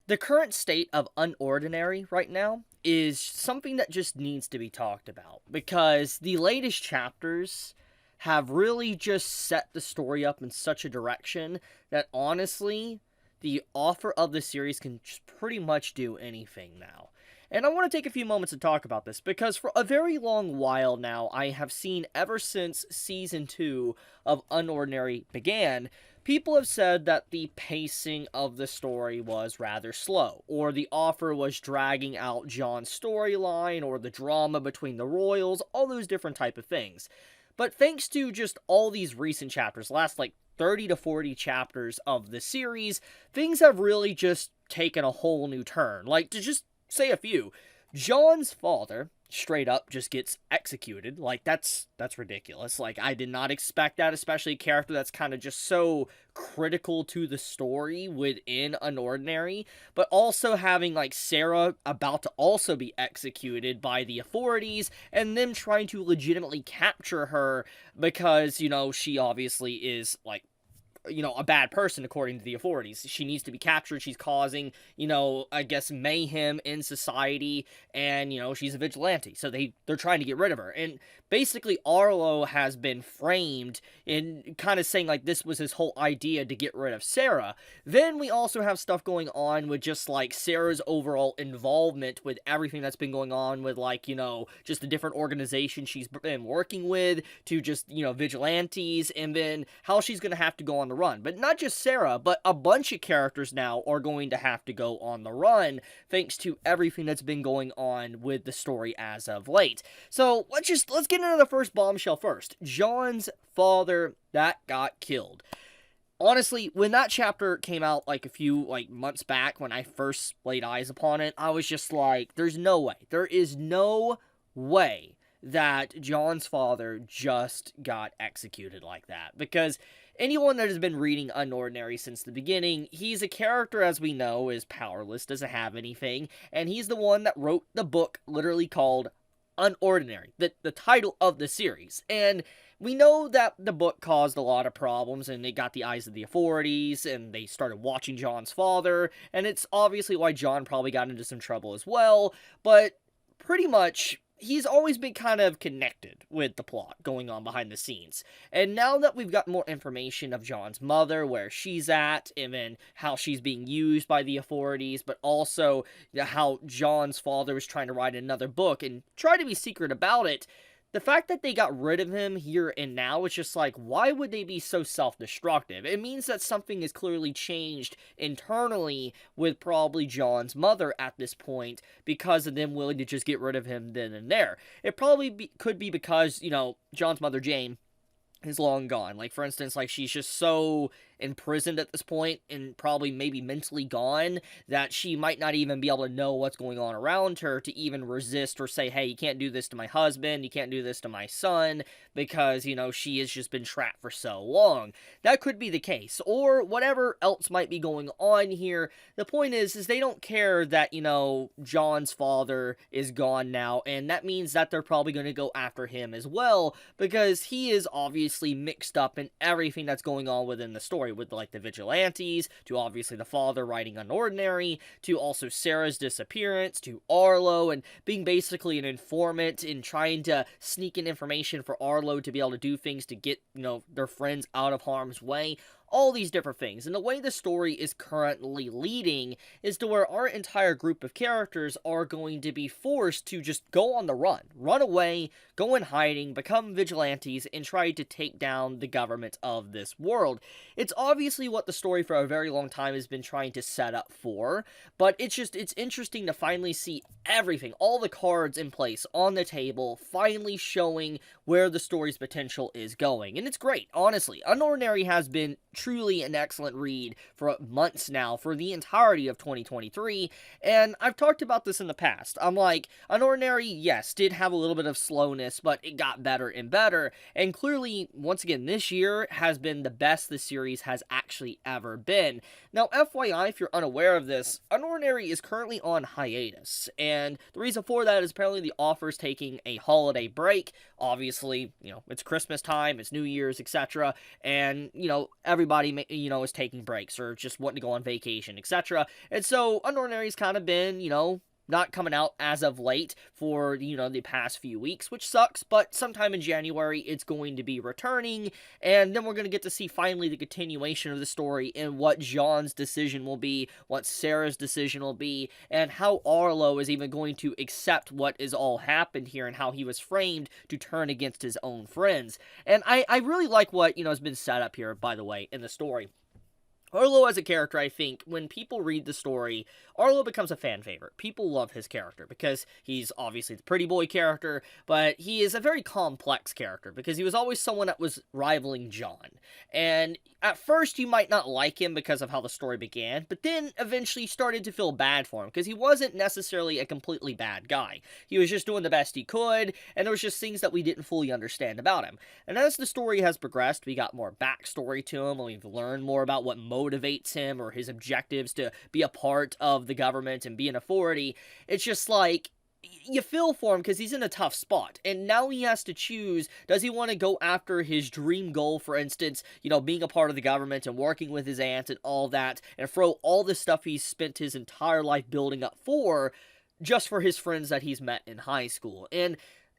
The current state of unordinary right now is something that just needs to be talked about because the latest chapters have really just set the story up in such a direction that honestly, the author of the series can just pretty much do anything now. And I want to take a few moments to talk about this because for a very long while now, I have seen ever since season 2 of Unordinary began, people have said that the pacing of the story was rather slow, or the author was dragging out Jon's storyline, or the drama between the royals, all those different type of things. But thanks to just all these recent chapters, last like 30 to 40 chapters of the series, things have really just taken a whole new turn. Like, to just say a few, Jons Father straight up just gets executed. Like, that's ridiculous. Like, I did not expect that, especially a character that's kind of just so critical to the story within Unordinary, but also having, like, Sarah about to also be executed by the authorities, and them trying to legitimately capture her because, she obviously is, like, a bad person according to the authorities. She needs to be captured. She's causing, I guess mayhem in society, and, she's a vigilante. So they're trying to get rid of her. And basically Arlo has been framed in kind of saying like this was his whole idea to get rid of Sarah. Then we also have stuff going on with just like Sarah's overall involvement with everything that's been going on with like, just the different organizations she's been working with to just, vigilantes, and then how she's going to have to go on the run. But not just Sarah, but a bunch of characters now are going to have to go on the run thanks to everything that's been going on with the story as of late. So let's get into the first bombshell first. Jon's father that got killed. Honestly, when that chapter came out like a few months back when I first laid eyes upon it, I was just like, there's no way. There is no way that Jon's father just got executed like that. Because anyone that has been reading Unordinary since the beginning, he's a character, as we know, is powerless, doesn't have anything, and he's the one that wrote the book literally called unOrdinary, the title of the series. And we know that the book caused a lot of problems, and it got the eyes of the authorities, and they started watching Jon's father, and it's obviously why Jon probably got into some trouble as well, but pretty much he's always been kind of connected with the plot going on behind the scenes. And now that we've got more information of Jon's mother, where she's at, and then how she's being used by the authorities, but also how Jon's father was trying to write another book and try to be secret about it, the fact that they got rid of him here and now is just like, why would they be so self-destructive? It means that something has clearly changed internally with probably Jon's mother at this point because of them willing to just get rid of him then and there. It probably could be because, Jon's mother, Jane, is long gone. Like, for instance, like, she's just so imprisoned at this point and probably maybe mentally gone that she might not even be able to know what's going on around her to even resist or say, hey, you can't do this to my husband, you can't do this to my son, because, she has just been trapped for so long. That could be the case, or whatever else might be going on here. The point is they don't care that, Jon's father is gone now, and that means that they're probably going to go after him as well, because he is obviously mixed up in everything that's going on within the story, with like the vigilantes, to obviously the father writing Unordinary, to also Sarah's disappearance, to Arlo, and being basically an informant and trying to sneak in information for Arlo to be able to do things to get, their friends out of harm's way. All these different things. And the way the story is currently leading is to where our entire group of characters are going to be forced to just go on the run away, go in hiding, become vigilantes, and try to take down the government of this world. It's obviously what the story for a very long time has been trying to set up for, but it's interesting to finally see everything, all the cards in place on the table, finally showing where the story's potential is going. And it's great, honestly. Unordinary has been truly an excellent read for months now, for the entirety of 2023, and I've talked about this in the past. I'm like, Unordinary, yes, did have a little bit of slowness, but it got better and better, and clearly, once again, this year has been the best the series has actually ever been. Now, FYI, if you're unaware of this, Unordinary is currently on hiatus, and the reason for that is apparently the author's taking a holiday break. Obviously, it's Christmas time, it's New Year's, etc., and, everybody everybody, is taking breaks or just wanting to go on vacation, etc. And so unOrdinary's kind of been, not coming out as of late for, the past few weeks, which sucks, but sometime in January it's going to be returning, and then we're going to get to see finally the continuation of the story and what Jon's decision will be, what Sarah's decision will be, and how Arlo is even going to accept what is all happened here and how he was framed to turn against his own friends. And I really like what, has been set up here, by the way, in the story. Arlo as a character, I think, when people read the story, Arlo becomes a fan favorite. People love his character because he's obviously the pretty boy character, but he is a very complex character because he was always someone that was rivaling Jon. And at first you might not like him because of how the story began, but then eventually started to feel bad for him because he wasn't necessarily a completely bad guy. He was just doing the best he could, and there was just things that we didn't fully understand about him. And as the story has progressed, we got more backstory to him, and we've learned more about what motivates him or his objectives to be a part of the government and be an authority. It's just like, you feel for him because he's in a tough spot, and now he has to choose, does he want to go after his dream goal, for instance, being a part of the government and working with his aunt and all that, and throw all the stuff he's spent his entire life building up for, just for his friends that he's met in high school. And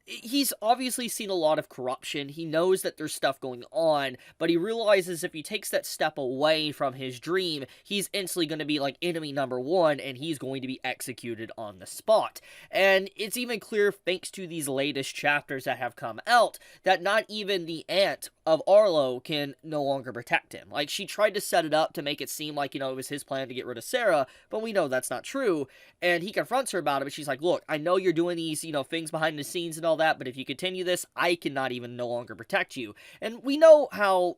he's obviously seen a lot of corruption. He knows that there's stuff going on, but he realizes if he takes that step away from his dream, he's instantly going to be like enemy number one, and he's going to be executed on the spot. And it's even clear, thanks to these latest chapters that have come out, that not even the aunt of Arlo can no longer protect him. Like, she tried to set it up to make it seem like, it was his plan to get rid of Sarah, but we know that's not true. And he confronts her about it, but she's like, look, I know you're doing these, things behind the scenes and all that, but if you continue this, I cannot even no longer protect you. And we know how,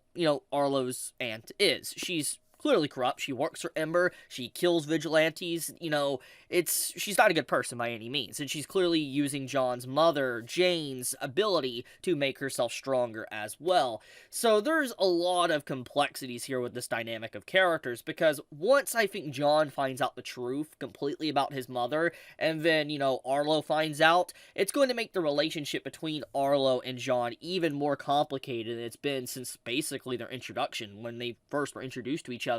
Arlo's aunt is. She's clearly corrupt. She works for Ember. She kills vigilantes. She's not a good person by any means. And she's clearly using Jon's mother, Jane's ability to make herself stronger as well. So there's a lot of complexities here with this dynamic of characters, because once I think Jon finds out the truth completely about his mother, and then, Arlo finds out, it's going to make the relationship between Arlo and Jon even more complicated than it's been since basically their introduction, when they first were introduced to each other.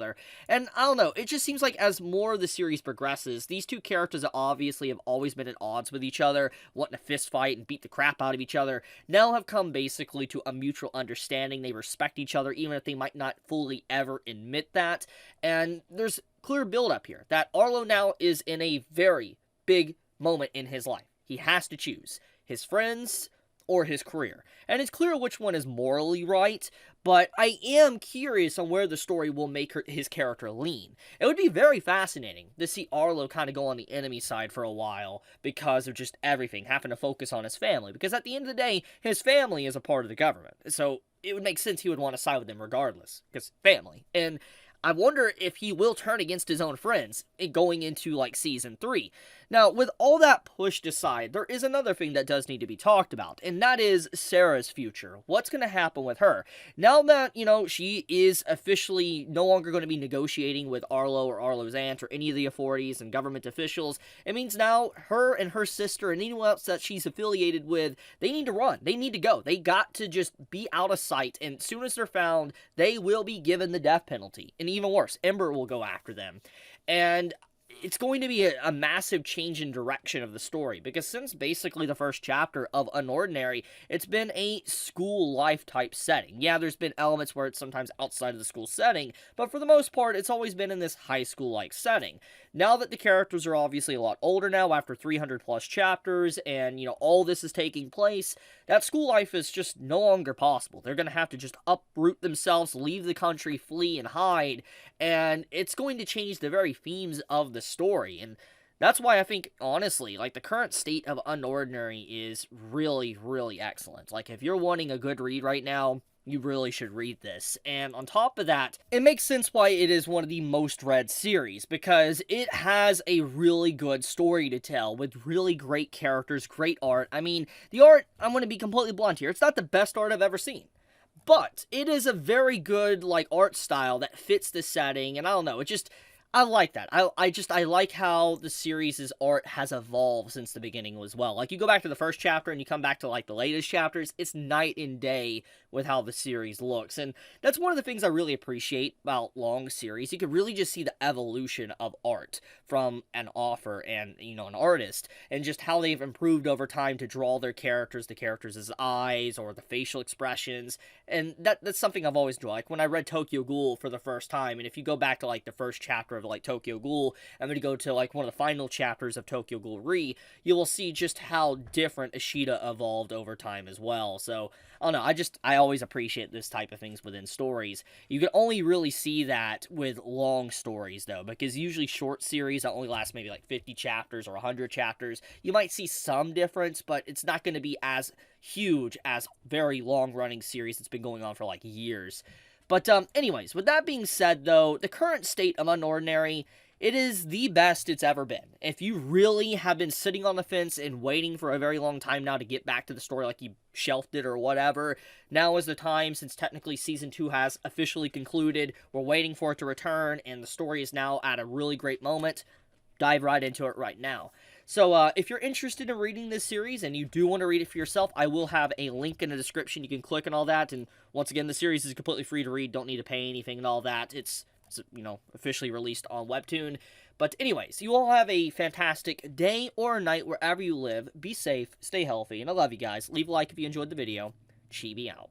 And I don't know, it just seems like as more of the series progresses, these two characters that obviously have always been at odds with each other, wanting to fist fight and beat the crap out of each other, now have come basically to a mutual understanding. They respect each other, even if they might not fully ever admit that. And there's clear build-up here that Arlo now is in a very big moment in his life. He has to choose his friends or his career. And it's clear which one is morally right, but I am curious on where the story will make his character lean. It would be very fascinating to see Arlo kind of go on the enemy side for a while because of just everything, having to focus on his family. Because at the end of the day, his family is a part of the government. So it would make sense he would want to side with them regardless, because family. And I wonder if he will turn against his own friends going into, Season 3. Now, with all that pushed aside, there is another thing that does need to be talked about, and that is Sarah's future. What's going to happen with her? Now that, she is officially no longer going to be negotiating with Arlo or Arlo's aunt or any of the authorities and government officials, it means now her and her sister and anyone else that she's affiliated with, they need to run. They need to go. They got to just be out of sight, and as soon as they're found, they will be given the death penalty. And even worse, Ember will go after them. And it's going to be a massive change in direction of the story, because since basically the first chapter of unOrdinary, it's been a school life type setting. Yeah, there's been elements where it's sometimes outside of the school setting, but for the most part, it's always been in this high school-like setting. Now that the characters are obviously a lot older now, after 300 plus chapters, and, all this is taking place, that school life is just no longer possible. They're going to have to just uproot themselves, leave the country, flee, and hide, and it's going to change the very themes of the story. And that's why I think, honestly, the current state of unOrdinary is really, really excellent. If you're wanting a good read right now, you really should read this. And on top of that, it makes sense why it is one of the most read series, because it has a really good story to tell with really great characters, great art. I mean, the art, I'm going to be completely blunt here, it's not the best art I've ever seen. But it is a very good, art style that fits the setting, and I don't know, I like that. I like how the series' art has evolved since the beginning as well. You go back to the first chapter and you come back to, the latest chapters, it's night and day with how the series looks. And that's one of the things I really appreciate about long series. You can really just see the evolution of art from an author and, an artist, and just how they've improved over time to draw their characters, the characters' eyes, or the facial expressions. And that's something I've always enjoyed. Like, when I read Tokyo Ghoul for the first time, and if you go back to, like, the first chapter of, like, Tokyo Ghoul, and then you go to, like, one of the final chapters of Tokyo Ghoul Re, you will see just how different Ishida evolved over time as well. So, I don't know, I always appreciate this type of things within stories. You can only really see that with long stories, though, because usually short series that only last maybe like 50 chapters or 100 chapters, you might see some difference, but it's not going to be as huge as very long-running series that's been going on for like years. But anyways, with that being said, though, the current state of unOrdinary, it is the best it's ever been. If you really have been sitting on the fence and waiting for a very long time now to get back to the story, like you shelved it or whatever, now is the time, since technically Season 2 has officially concluded. We're waiting for it to return, and the story is now at a really great moment. Dive right into it right now. So, if you're interested in reading this series, and you do want to read it for yourself, I will have a link in the description. You can click on all that, and once again, the series is completely free to read, don't need to pay anything and all that. It's officially released on Webtoon. But anyways, you all have a fantastic day or night wherever you live. Be safe, stay healthy, and I love you guys. Leave a like if you enjoyed the video. Chibi out.